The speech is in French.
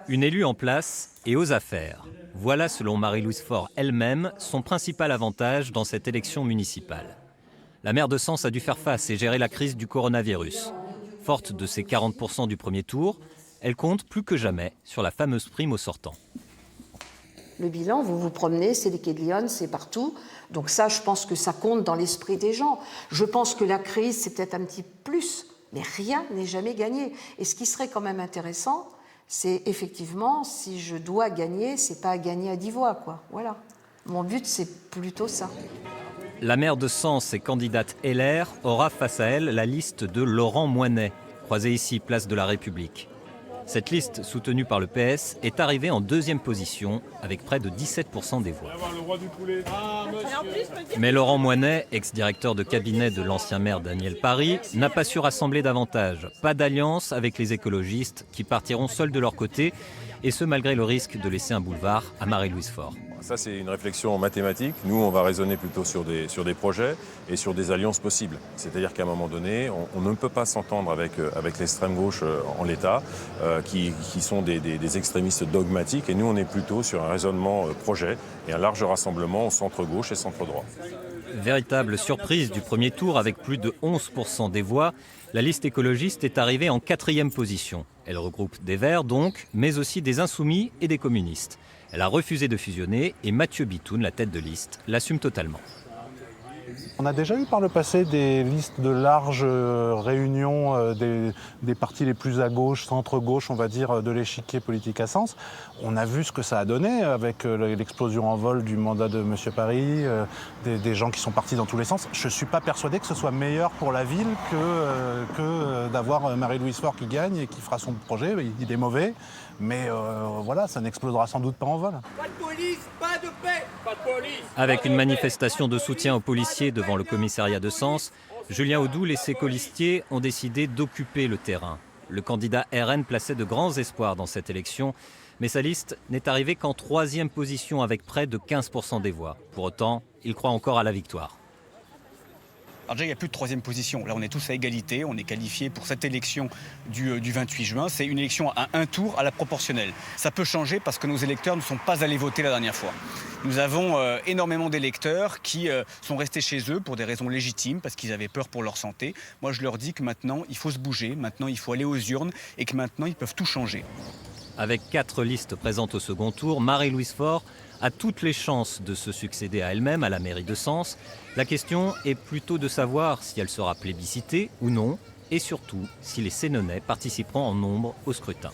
Une élue en place et aux affaires. Voilà, selon Marie-Louise Faure elle-même, son principal avantage dans cette élection municipale. La maire de Sens a dû faire face et gérer la crise du coronavirus. Forte de ses 40% du premier tour, elle compte plus que jamais sur la fameuse prime aux sortants. Le bilan, vous vous promenez, c'est les quais de Lyon, c'est partout. Donc ça, je pense que ça compte dans l'esprit des gens. Je pense que la crise, c'est peut-être un petit plus, mais rien n'est jamais gagné. Et ce qui serait quand même intéressant, c'est effectivement, si je dois gagner, c'est pas à gagner à 10 voix, quoi. Voilà. Mon but, c'est plutôt ça. La maire de Sens et candidate LR aura face à elle la liste de Laurent Moinet, croisée ici, place de la République. Cette liste, soutenue par le PS, est arrivée en deuxième position, avec près de 17% des voix. Mais Laurent Moinet, ex-directeur de cabinet de l'ancien maire Daniel Paris, n'a pas su rassembler davantage. Pas d'alliance avec les écologistes, qui partiront seuls de leur côté, et ce malgré le risque de laisser un boulevard à Marie-Louise Faure. Ça, c'est une réflexion mathématique. Nous, on va raisonner plutôt sur des projets et sur des alliances possibles. C'est-à-dire qu'à un moment donné, on ne peut pas s'entendre avec l'extrême gauche en l'état, qui sont des extrémistes dogmatiques. Et nous, on est plutôt sur un raisonnement projet et un large rassemblement au centre-gauche et centre-droit. Véritable surprise du premier tour, avec plus de 11% des voix, la liste écologiste est arrivée en 4e position. Elle regroupe des Verts donc, mais aussi des Insoumis et des communistes. Elle a refusé de fusionner et Mathieu Bitoun, la tête de liste, l'assume totalement. On a déjà eu par le passé des listes de larges réunions des partis les plus à gauche, centre-gauche, on va dire, de l'échiquier politique à Sens. On a vu ce que ça a donné avec l'explosion en vol du mandat de M. Paris, des gens qui sont partis dans tous les sens. Je ne suis pas persuadé que ce soit meilleur pour la ville que d'avoir Marie-Louise Faure qui gagne et qui fera son projet. Il est mauvais, mais voilà, ça n'explosera sans doute pas en vol. Pas de police, pas de paix, pas de police. Avec une manifestation de soutien aux policiers devant le commissariat de Sens, Julien Audoul et ses colistiers ont décidé d'occuper le terrain. Le candidat RN plaçait de grands espoirs dans cette élection, mais sa liste n'est arrivée qu'en 3e position avec près de 15% des voix. Pour autant, il croit encore à la victoire. Alors déjà, il n'y a plus de 3e position. Là, on est tous à égalité. On est qualifiés pour cette élection du 28 juin. C'est une élection à un tour à la proportionnelle. Ça peut changer parce que nos électeurs ne sont pas allés voter la dernière fois. Nous avons énormément d'électeurs qui sont restés chez eux pour des raisons légitimes, parce qu'ils avaient peur pour leur santé. Moi, je leur dis que maintenant, il faut se bouger. Maintenant, il faut aller aux urnes et que maintenant, ils peuvent tout changer. Avec 4 listes présentes au second tour, Marie-Louise Faure a toutes les chances de se succéder à elle-même à la mairie de Sens. La question est plutôt de savoir si elle sera plébiscitée ou non, et surtout si les Sénonais participeront en nombre au scrutin.